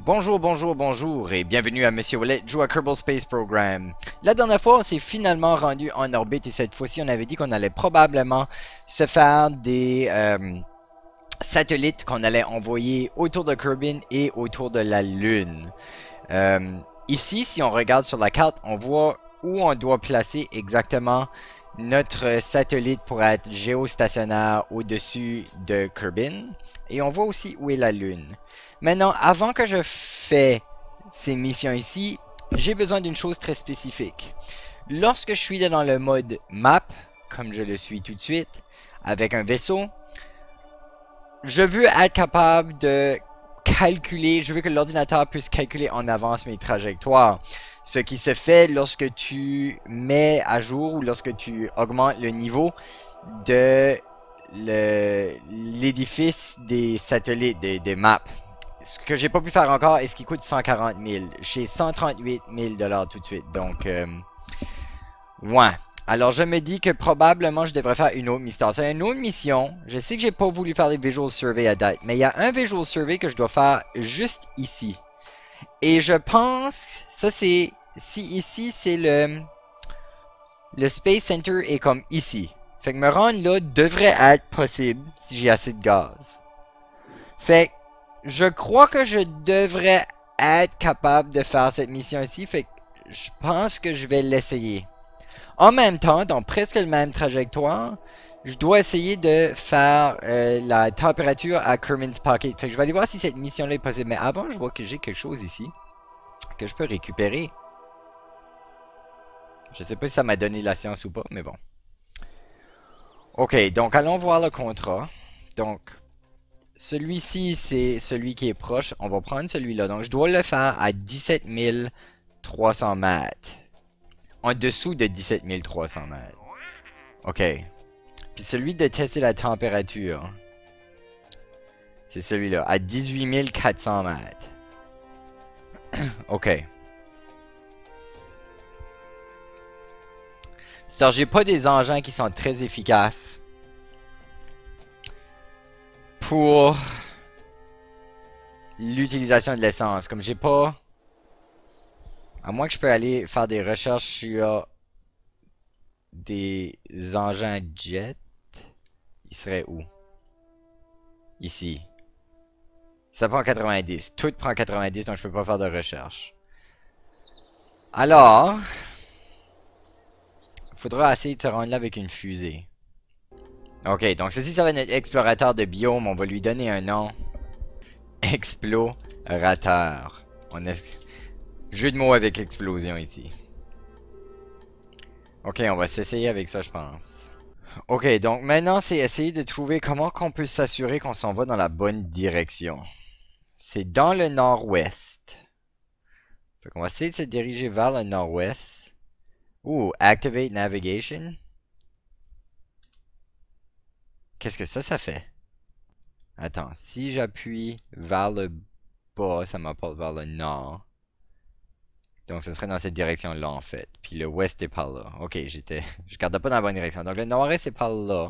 Bonjour, bonjour, bonjour et bienvenue à Monsieur Ouellet joue à Kerbal Space Program. La dernière fois, on s'est finalement rendu en orbite et cette fois-ci, on avait dit qu'on allait probablement se faire des satellites qu'on allait envoyer autour de Kerbin et autour de la Lune. Euh, Ici, si on regarde sur la carte, on voit où on doit placer exactement notre satellite pour être géostationnaire au-dessus de Kerbin. Et on voit aussi où est la Lune. Maintenant, avant que je fais ces missions ici, j'ai besoin d'une chose très spécifique. Lorsque je suis dans le mode map, comme je le suis tout de suite, avec un vaisseau, je veux être capable de calculer, je veux que l'ordinateur puisse calculer en avance mes trajectoires. Ce qui se fait lorsque tu mets à jour ou lorsque tu augmentes le niveau de l'édifice des satellites, des maps. Ce que j'ai pas pu faire encore et ce qui coûte 140 000. J'ai 138 000 tout de suite. Donc, ouais. Alors, je me dis que probablement je devrais faire une autre mission. C'est une autre mission. Je sais que j'ai pas voulu faire des visual survey à date, mais il y a un visual survey que je dois faire juste ici. Et je pense, ça c'est, si ici c'est le Space Center est comme ici. Fait que me rendre là devrait être possible si j'ai assez de gaz. Fait que je crois que je devrais être capable de faire cette mission ici. Fait que je pense que je vais l'essayer. En même temps, dans presque le même trajectoire, je dois essayer de faire la température à Kerman's Pocket. Fait que je vais aller voir si cette mission-là est possible. Mais avant, je vois que j'ai quelque chose ici que je peux récupérer. Je sais pas si ça m'a donné la science ou pas, mais bon. Ok, donc allons voir le contrat. Donc, celui-ci, c'est celui qui est proche. On va prendre celui-là. Donc, je dois le faire à 17 300 mètres. En dessous de 17 300 mètres. Ok. Puis celui de tester la température, c'est celui-là, à 18 400 mètres. Ok. C'est-à-dire, j'ai pas des engins qui sont très efficaces pour l'utilisation de l'essence. Comme j'ai pas... À moins que je peux aller faire des recherches sur des engins jet. Il serait où? Ici. Ça prend 90. Tout prend 90, donc je peux pas faire de recherche. Alors, il faudra essayer de se rendre là avec une fusée. Ok, donc ceci, ça va être notre explorateur de biome. On va lui donner un nom. Explorateur. On a... Jeu de mots avec explosion ici. Ok, on va s'essayer avec ça, je pense. Ok, donc maintenant, c'est essayer de trouver comment qu'on peut s'assurer qu'on s'en va dans la bonne direction. C'est dans le nord-ouest. Fait qu'on va essayer de se diriger vers le nord-ouest. Ouh, Activate Navigation. Qu'est-ce que ça fait? Attends, si j'appuie vers le bas, ça m'apporte vers le nord. Donc, ce serait dans cette direction-là, en fait. Puis le ouest est par là. Ok, je gardais pas dans la bonne direction. Donc, le nord-est est par là.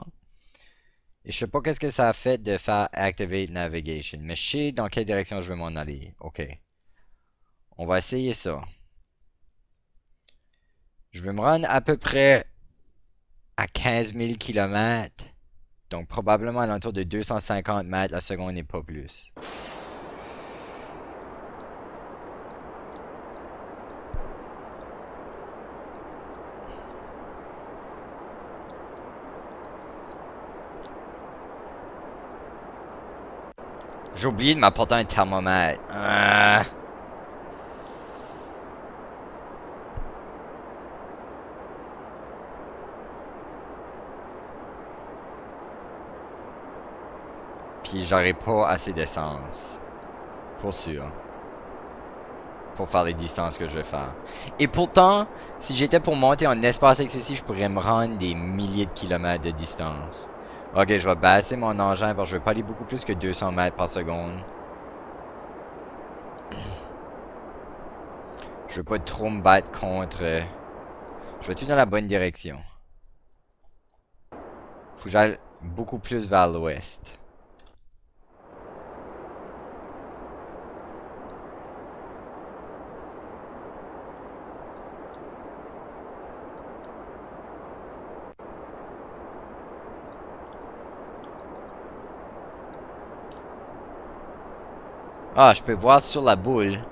Et je sais pas qu'est-ce que ça a fait de faire Activate Navigation. Mais je sais dans quelle direction je veux m'en aller. Ok. On va essayer ça. Je vais me rendre à peu près à 15 000 km. Donc, probablement à l'entour de 250 mètres la seconde et pas plus. J'ai oublié de m'apporter un thermomètre. Puis j'aurais pas assez d'essence. Pour sûr. Pour faire les distances que je vais faire. Et pourtant, si j'étais pour monter en espace excessif, je pourrais me rendre des milliers de kilomètres de distance. Ok, je vais baisser mon engin parce que je vais pas aller beaucoup plus que 200 mètres par seconde. Je veux pas trop me battre contre... Je vais tout dans la bonne direction. Faut que j'aille beaucoup plus vers l'ouest. Ah, je peux voir sur la boule.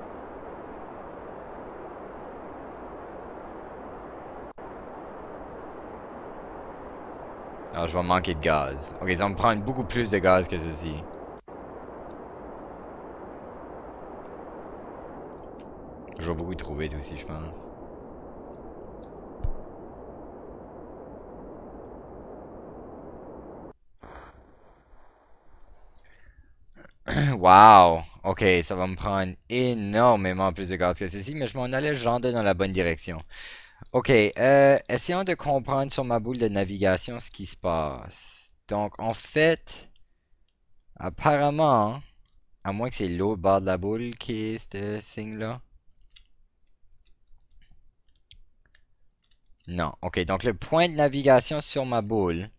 Ah, je vais manquer de gaz. Ok, ça va me prendre beaucoup plus de gaz que ceci. Je vais beaucoup trouver aussi, je pense. Wow! Ok, ça va me prendre énormément plus de gaz que ceci, mais je m'en allais genre dans la bonne direction. Ok, essayons de comprendre sur ma boule de navigation ce qui se passe. Donc, en fait, apparemment, à moins que c'est l'autre bord de la boule qui est ce signe-là. Non. Ok, donc le point de navigation sur ma boule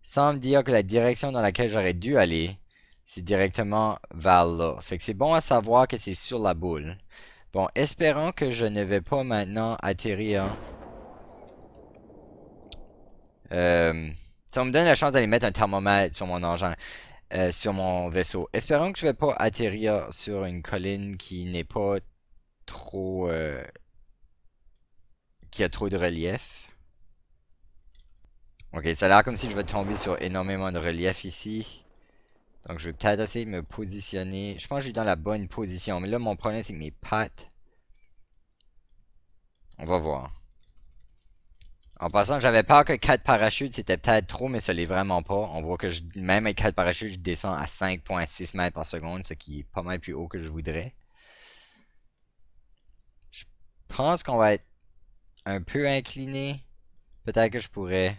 semble dire que la direction dans laquelle j'aurais dû aller, c'est directement vers là. Fait que c'est bon à savoir que c'est sur la boule. Bon, espérons que je ne vais pas maintenant atterrir. Euh, Ça me donne la chance d'aller mettre un thermomètre sur mon engin, sur mon vaisseau. Espérons que je vais pas atterrir sur une colline qui n'est pas trop, qui a trop de relief. Ok, ça a l'air comme si je vais tomber sur énormément de relief ici. Donc je vais peut-être essayer de me positionner. Je pense que je suis dans la bonne position. Mais là, mon problème, c'est que mes pattes. On va voir. En passant, j'avais peur que 4 parachutes, c'était peut-être trop, mais ça l'est vraiment pas. On voit que même avec 4 parachutes, je descends à 5,6 mètres par seconde, ce qui est pas mal plus haut que je voudrais. Je pense qu'on va être un peu incliné. Peut-être que je pourrais.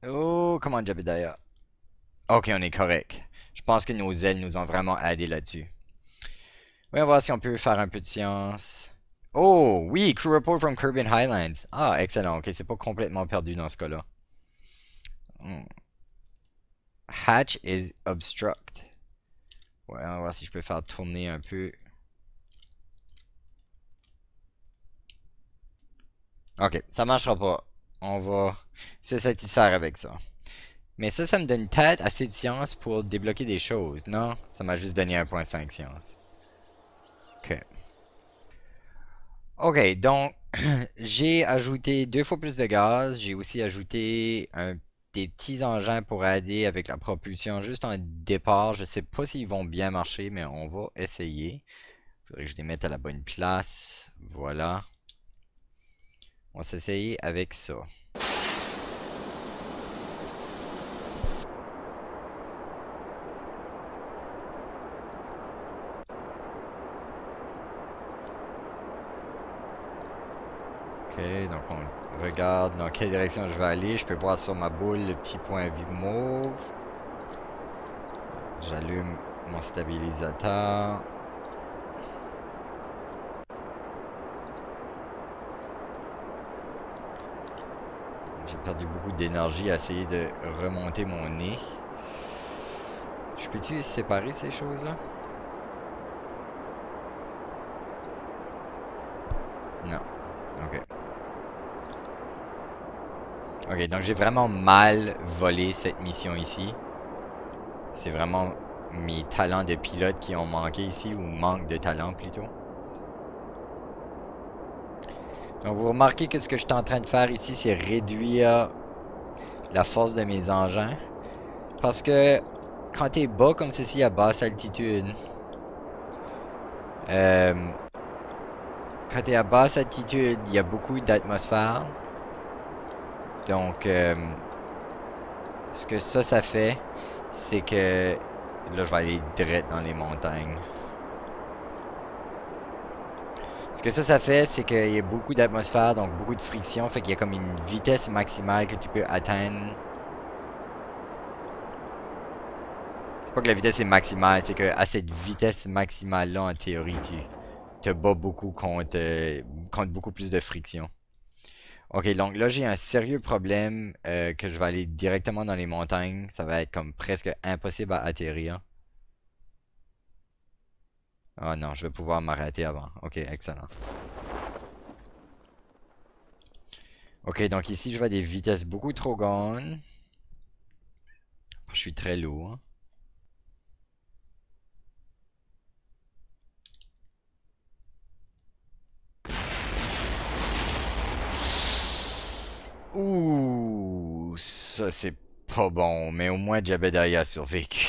Oh, comment Jebediah. Ok, on est correct. Je pense que nos ailes nous ont vraiment aidé là-dessus. Voyons voir si on peut faire un peu de science. Oh, oui, crew report from Caribbean Highlands. Ah, excellent. Ok, c'est pas complètement perdu dans ce cas-là. Hmm. Hatch is obstruct. Ouais, on va voir si je peux faire tourner un peu. Ok, ça marchera pas. On va se satisfaire avec ça. Mais ça me donne peut-être assez de science pour débloquer des choses, non? Ça m'a juste donné 1,5 science. Ok. Ok, donc j'ai ajouté 2 fois plus de gaz. J'ai aussi ajouté des petits engins pour aider avec la propulsion juste en départ. Je sais pas s'ils vont bien marcher, mais on va essayer. Faudrait que je les mette à la bonne place. Voilà. On va s'essayer avec ça. Ok, donc on regarde dans quelle direction je vais aller. Je peux voir sur ma boule le petit point mauve. J'allume mon stabilisateur. J'ai perdu beaucoup d'énergie à essayer de remonter mon nez. Je peux-tu séparer ces choses-là? Non. Ok. Ok, donc j'ai vraiment mal volé cette mission ici. C'est vraiment mes talents de pilote qui ont manqué ici, ou manque de talent plutôt. Donc vous remarquez que ce que je suis en train de faire ici, c'est réduire la force de mes engins. Parce que quand t'es bas comme ceci à basse altitude, euh, quand t'es à basse altitude, il y a beaucoup d'atmosphère. Donc, ce que ça fait, c'est que là, je vais aller direct dans les montagnes. Ce que ça fait, c'est qu'il y a beaucoup d'atmosphère, donc beaucoup de friction, fait qu'il y a comme une vitesse maximale que tu peux atteindre. C'est pas que la vitesse est maximale, c'est que à cette vitesse maximale-là, en théorie, tu te bats beaucoup contre beaucoup plus de friction. Ok, donc là, j'ai un sérieux problème que je vais aller directement dans les montagnes. Ça va être comme presque impossible à atterrir. Oh non, je vais pouvoir m'arrêter avant. Ok, excellent. Ok, donc ici, je vois des vitesses beaucoup trop grandes. Je suis très lourd. Ouh, ça c'est pas bon, mais au moins Jebediah a survécu.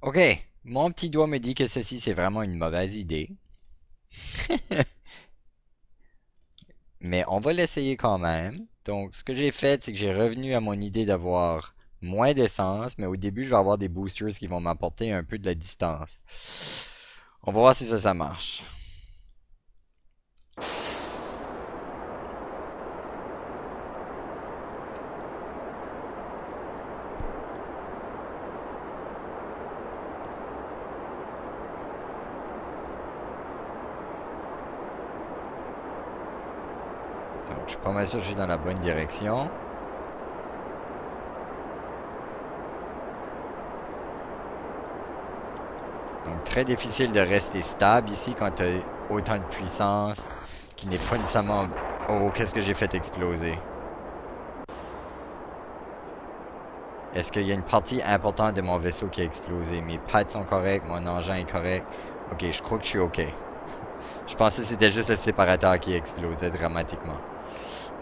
Ok, mon petit doigt me dit que ceci c'est vraiment une mauvaise idée. Mais on va l'essayer quand même. Donc, ce que j'ai fait, c'est que j'ai revenu à mon idée d'avoir moins d'essence, mais au début, je vais avoir des boosters qui vont m'apporter un peu de la distance. On va voir si ça marche. Donc, je suis pas mal sûr que je suis dans la bonne direction. Donc, très difficile de rester stable ici quand tu as autant de puissance qui n'est pas nécessairement... Oh, qu'est-ce que j'ai fait exploser? Est-ce qu'il y a une partie importante de mon vaisseau qui a explosé? Mes pattes sont correctes, mon engin est correct. Ok, je crois que je suis ok. Je pensais que c'était juste le séparateur qui explosait dramatiquement.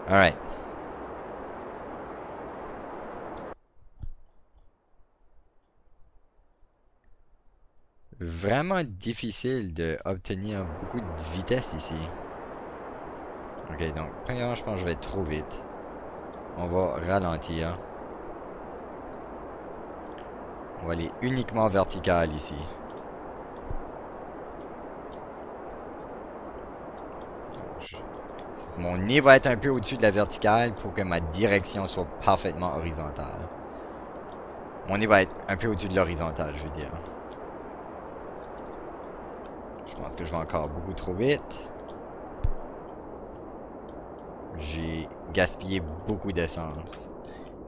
Alright. Vraiment difficile d'obtenir beaucoup de vitesse ici. Ok, donc, premièrement, je pense que je vais être trop vite. On va ralentir. On va aller uniquement vertical ici. Mon nez va être un peu au-dessus de la verticale pour que ma direction soit parfaitement horizontale. Mon nez va être un peu au-dessus de l'horizontale, je veux dire. Je pense que je vais encore beaucoup trop vite. J'ai gaspillé beaucoup d'essence.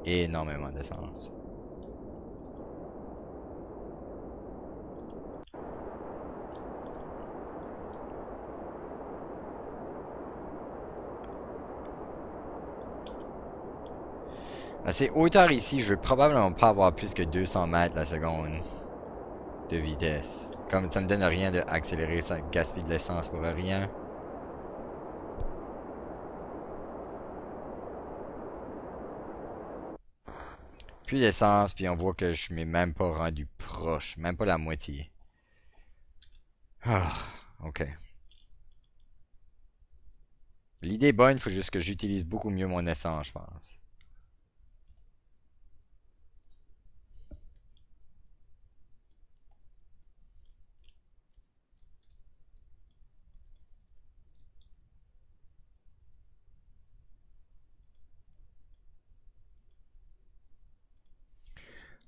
Énormément d'essence. À ces hauteurs ici, je vais probablement pas avoir plus que 200 mètres la seconde de vitesse. Comme ça me donne rien d'accélérer, ça gaspille de l'essence pour rien. Plus d'essence, puis on voit que je m'ai même pas rendu proche, même pas la moitié. Ah, ok. L'idée est bonne, il faut juste que j'utilise beaucoup mieux mon essence, je pense.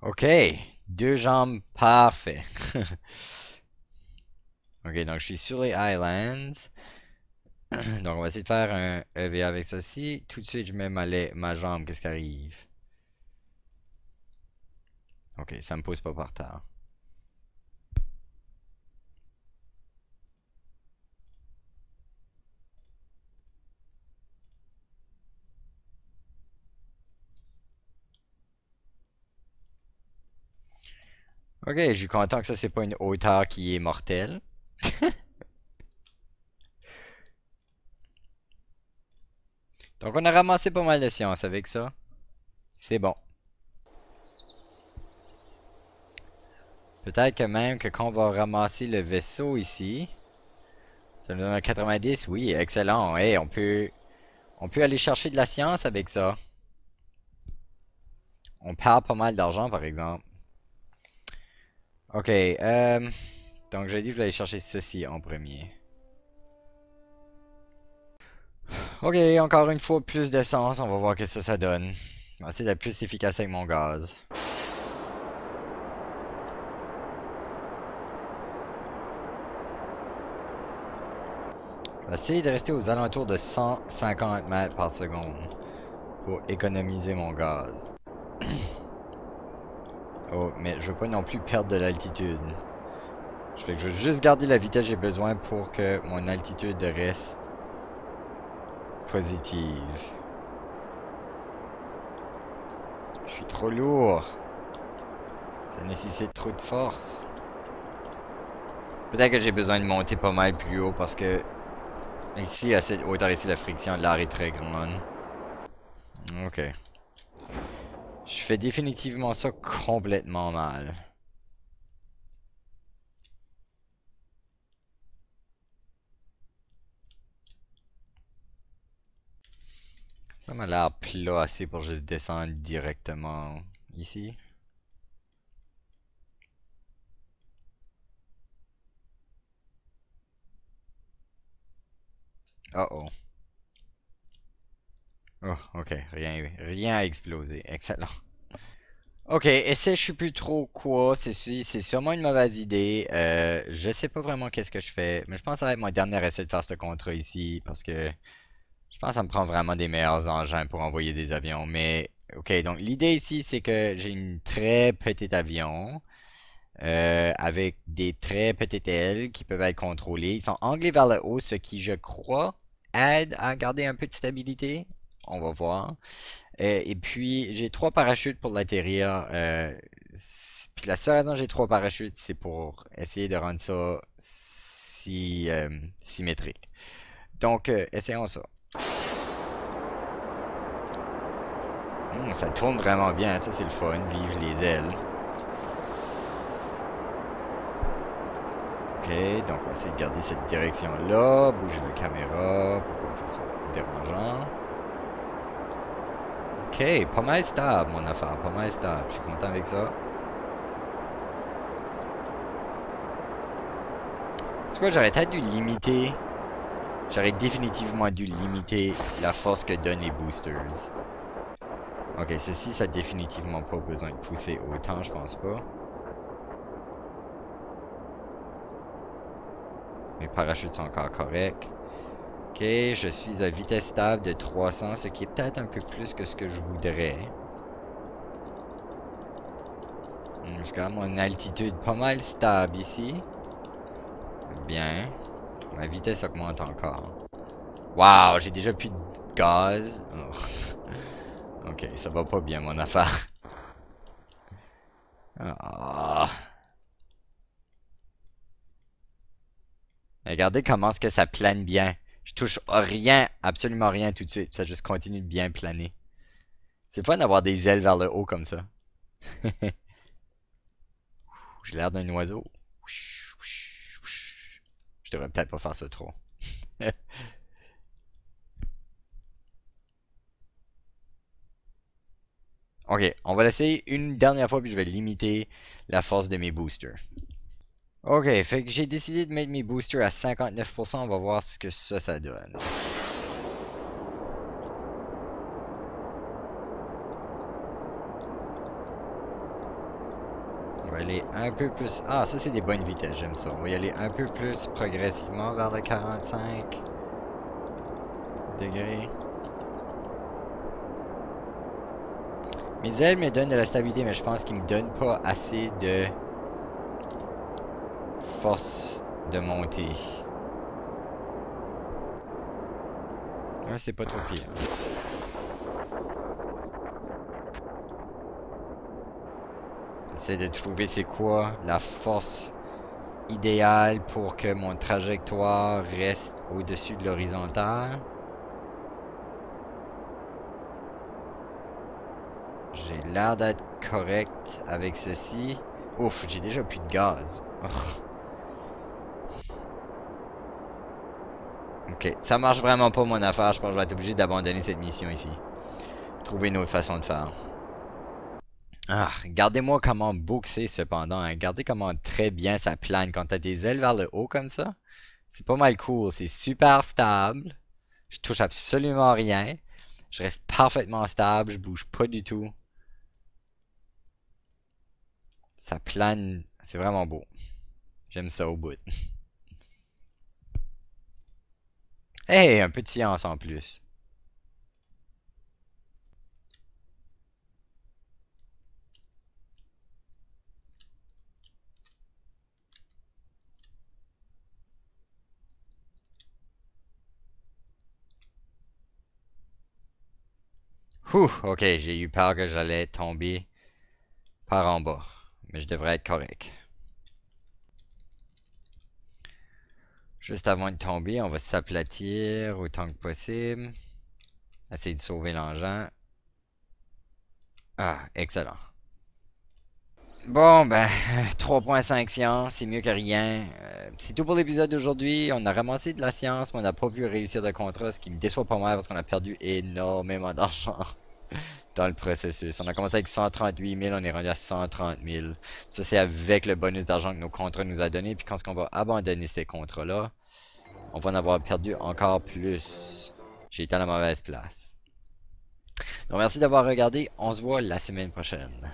Ok, deux jambes, parfait. Ok, donc je suis sur les Highlands. Donc on va essayer de faire un EVA avec ceci. Tout de suite, je mets ma jambe, qu'est-ce qui arrive? Ok, ça me pousse pas par terre. Ok, je suis content que ça, c'est pas une hauteur qui est mortelle. Donc on a ramassé pas mal de science avec ça. C'est bon. Peut-être que même que quand on va ramasser le vaisseau ici, ça nous donne un 90, oui, excellent. Hey, on peut aller chercher de la science avec ça. On perd pas mal d'argent, par exemple. Ok, donc j'ai dit que je vais aller chercher ceci en premier. Ok, encore une fois, plus d'essence, on va voir ce que ça donne. On va essayer d'être plus efficace avec mon gaz. Je vais essayer de rester aux alentours de 150 mètres par seconde pour économiser mon gaz. Oh, mais je veux pas non plus perdre de l'altitude. Je veux juste garder la vitesse que j'ai besoin pour que mon altitude reste positive. Je suis trop lourd. Ça nécessite trop de force. Peut-être que j'ai besoin de monter pas mal plus haut parce que ici, à cette hauteur ici, la friction de l'air est très grande. Ok. Je fais définitivement ça complètement mal. Ça m'a l'air plat assez pour juste descendre directement ici. Oh oh. Oh, ok. Rien a explosé. Excellent. Ok, essai, je suis plus trop quoi. C'est sûrement une mauvaise idée. Je sais pas vraiment qu'est-ce que je fais. Mais je pense que ça va être mon dernier essai de faire ce contrat ici. Parce que je pense que ça me prend vraiment des meilleurs engins pour envoyer des avions. Mais ok, donc l'idée ici, c'est que j'ai une très petite avion. Avec des très petites ailes qui peuvent être contrôlées. Ils sont anglais vers le haut, ce qui, je crois, aide à garder un peu de stabilité. On va voir. Et puis, j'ai trois parachutes pour l'atterrir. Puis la seule raison que j'ai trois parachutes, c'est pour essayer de rendre ça symétrique. Donc, essayons ça. Ça tourne vraiment bien, ça c'est le fun, vive les ailes. Ok, donc on va essayer de garder cette direction-là, bouger la caméra pour pas que ça soit dérangeant. Ok, pas mal stable mon affaire, pas mal stable, je suis content avec ça. C'est quoi, j'aurais peut-être dû limiter. J'aurais définitivement dû limiter la force que donnent les boosters. Ok, ceci, ça a définitivement pas besoin de pousser autant, je pense pas. Mes parachutes sont encore corrects. Ok, je suis à vitesse stable de 300, ce qui est peut-être un peu plus que ce que je voudrais. Je garde mon altitude pas mal stable ici. Bien. Ma vitesse augmente encore. Waouh, j'ai déjà plus de gaz. Oh. Ok, ça va pas bien mon affaire. Ah. Regardez comment est-ce que ça plane bien. Je touche rien, absolument rien tout de suite. Ça juste continue de bien planer. C'est fun d'avoir des ailes vers le haut comme ça. J'ai l'air d'un oiseau. Je devrais peut-être pas faire ça trop. Ok, on va l'essayer une dernière fois puis je vais limiter la force de mes boosters. Ok, fait que j'ai décidé de mettre mes boosters à 59%. On va voir ce que ça donne. On va aller un peu plus... Ah, ça c'est des bonnes vitesses, j'aime ça. On va y aller un peu plus progressivement vers le 45 degrés. Mes ailes me donnent de la stabilité, mais je pense qu'ils me donnent pas assez de force de montée. Ouais, c'est pas trop pire. J'essaie de trouver c'est quoi la force idéale pour que mon trajectoire reste au-dessus de l'horizontale. J'ai l'air d'être correct avec ceci. Ouf, j'ai déjà plus de gaz. Ok, ça marche vraiment pas mon affaire. Je pense que je vais être obligé d'abandonner cette mission ici. Trouver une autre façon de faire. Ah, regardez-moi comment beau que c'est cependant, hein. Regardez comment très bien ça plane quand t'as des ailes vers le haut comme ça. C'est pas mal cool, c'est super stable. Je touche absolument rien. Je reste parfaitement stable, je bouge pas du tout. Ça plane, c'est vraiment beau. J'aime ça au bout. Hey, un peu de science en plus. Ouh, ok, j'ai eu peur que j'allais tomber par en bas. Mais je devrais être correct. Juste avant de tomber, on va s'aplatir autant que possible. Essayer de sauver l'engin. Ah, excellent. Bon, ben, 3.5 sciences, c'est mieux que rien. C'est tout pour l'épisode d'aujourd'hui. On a ramassé de la science, mais on n'a pas pu réussir de contrat, ce qui me déçoit pas mal parce qu'on a perdu énormément d'argent dans le processus. On a commencé avec 138 000, on est rendu à 130 000. Ça, c'est avec le bonus d'argent que nos contrats nous a donné. Puis quand on va abandonner ces contrats-là, on va en avoir perdu encore plus. J'ai été à la mauvaise place. Donc merci d'avoir regardé. On se voit la semaine prochaine.